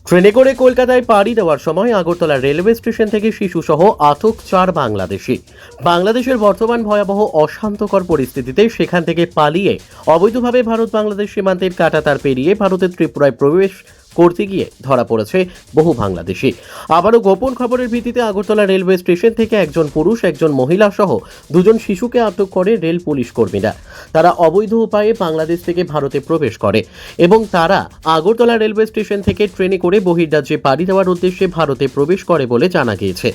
ট্রেনে করে কলকাতায় পাড়ি দেওয়ার সময় আগরতলা রেলওয়ে স্টেশন থেকে শিশুসহ আটক 4 বাংলাদেশি। বাংলাদেশের বর্তমান ভয়াবহ অশান্তকর পরিস্থিতিতে সেখান থেকে পালিয়ে অবৈধভাবে ভারত বাংলাদেশ সীমান্তের কাঁটাতার পেরিয়ে ভারতের ত্রিপুরায় প্রবেশ করতে গিয়ে ধরা পড়েছে বহু বাংলাদেশি। আবারও গোপন খবরের ভিত্তিতে আগরতলা রেলওয়ে স্টেশন থেকে একজন পুরুষ, একজন মহিলা সহ দুজন শিশুকে আটক করে রেল পুলিশ কর্মীরা। তারা অবৈধ উপায়ে বাংলাদেশ থেকে ভারতে প্রবেশ করে এবং তারা আগরতলা রেলওয়ে স্টেশন থেকে ট্রেনে করে বহির্রাজ্যে পাড়ি দেওয়ার উদ্দেশ্যে ভারতে প্রবেশ করে বলে জানা গিয়েছে।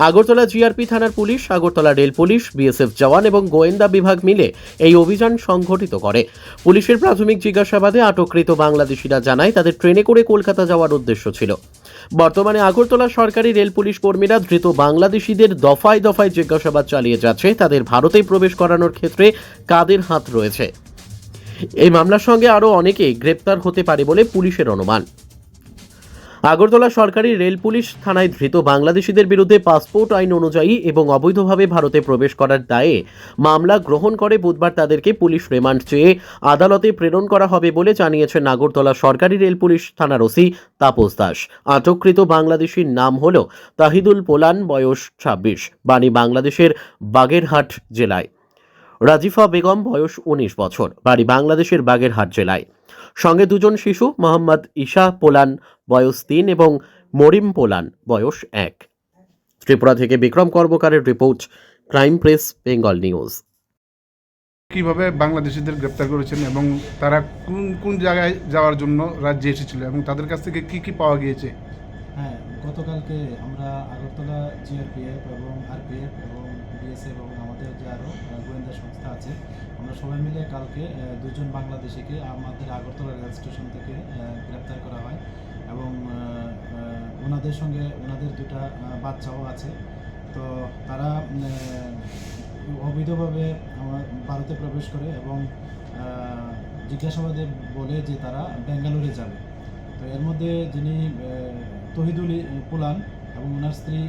আগরতলা জিআরপি থানার police, Agartala rail police, BSF জওয়ান এবং গোয়েন্দা বিভাগ মিলে এই অভিযান সংঘটিত করে। পুলিশের প্রাথমিক জিজ্ঞাসাবাদে আটককৃত বাংলাদেশিরা জানায় তাদের ট্রেনে করে কলকাতা যাওয়ার উদ্দেশ্য ছিল। বর্তমানে আগরতলা সরকারি রেল পুলিশ কর্মীরা ধৃত বাংলাদেশিদের দফায় দফায় জিজ্ঞাসাবাদ চালিয়ে যাচ্ছে তাদের ভারতে প্রবেশ করানোর ক্ষেত্রে কাদের হাত রয়েছে। এই মামলার সঙ্গে আরও অনেকে গ্রেপ্তার হতে পারে বলে পুলিশের অনুমান। আগরতলা সরকারি রেল পুলিশ থানায় ধৃত বাংলাদেশিদের বিরুদ্ধে পাসপোর্ট আইন অনুযায়ী এবং অবৈধভাবে ভারতে প্রবেশ করার দায়ে মামলা গ্রহণ করে বুধবার তাদেরকে পুলিশ রিমান্ড চেয়ে আদালতে প্রেরণ করা হবে বলে জানিয়েছেন আগরতলা সরকারি রেল পুলিশ থানার ওসি তাপস দাস। আটককৃত বাংলাদেশির নাম হল তাহিদুল পোলান, বয়স 26, বাড়ি বাংলাদেশের বাগেরহাট জেলায়। রাজিফা বেগম, বয়স 19 বছর, বাড়ি বাংলাদেশের বাগেরহাট জেলায়। সঙ্গে দুজন শিশু, মোহাম্মদ ঈশা পোলান, বয়স 3 এবং মরিম পোলান, বয়স 1। ত্রিপুরা থেকে বিক্রম কর্মকারের রিপোর্ট, ক্রাইম প্রেস, বেঙ্গল নিউজ। কিভাবে বাংলাদেশিদের গ্রেপ্তার করেছেন এবং তারা কোন কোন জায়গায় যাওয়ার জন্য রাজ্যে এসেছিল এবং তাদের কাছ থেকে কি কি পাওয়া গিয়েছে? হ্যাঁ, গতকালকে আমরা আগরতলা জিআরপিএফ এবং আরপিএফ এবং বিএসএফ এবং আমাদের যে আরও গোয়েন্দা সংস্থা আছে, আমরা সবাই মিলে কালকে দুজন বাংলাদেশিকে আমাদের আগরতলা রেল স্টেশন থেকে গ্রেপ্তার করা হয় এবং ওনাদের সঙ্গে ওনাদের দুটা বাচ্চাও আছে। তো তারা অবৈধভাবে ভারতে প্রবেশ করে এবং জিজ্ঞাসাবাদে বলে যে তারা বেঙ্গালুরে যাবে। তো এর মধ্যে যিনি তহিদুল পোলান এবং ওনার স্ত্রী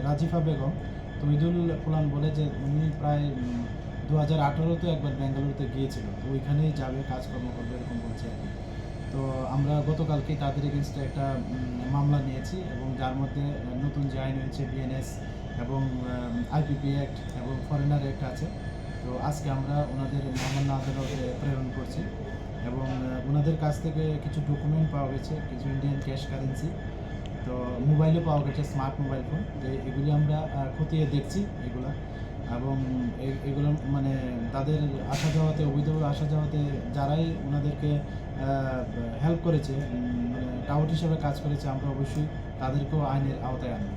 রাজিফা বেগম, তহিদুল পোলান বলে যে উনি প্রায় 2018-তে একবার বেঙ্গালুরুতে গিয়েছিল, তো ওইখানেই যাবে, কাজকর্ম করবে, এরকম বলছে আর কি। তো আমরা গতকালকে তাদের এগেনস্টে একটা মামলা নিয়েছি এবং যার মধ্যে নতুন যে আইন হয়েছে বিএনএস এবং আইপিপি অ্যাক্ট এবং ফরেনার অ্যাক্ট আছে। তো আজকে আমরা ওনাদের মহামান্য আদালতে প্রেরণ করছি এবং ওনাদের কাছ থেকে কিছু ডকুমেন্ট পাওয়া গেছে, কিছু ইন্ডিয়ান ক্যাশ কারেন্সি, তো মোবাইলও পাওয়া গেছে, স্মার্ট মোবাইল ফোন। যে এগুলি আমরা খতিয়ে দেখছি এগুলা, এবং এগুলো মানে তাদের আসা যাওয়াতে, অবৈধভাবে আসা যাওয়াতে যারাই ওনাদেরকে হেল্প করেছে, মানে টাউট হিসেবে কাজ করেছে, আমরা অবশ্যই তাদেরকেও আইনের আওতায় আনবো।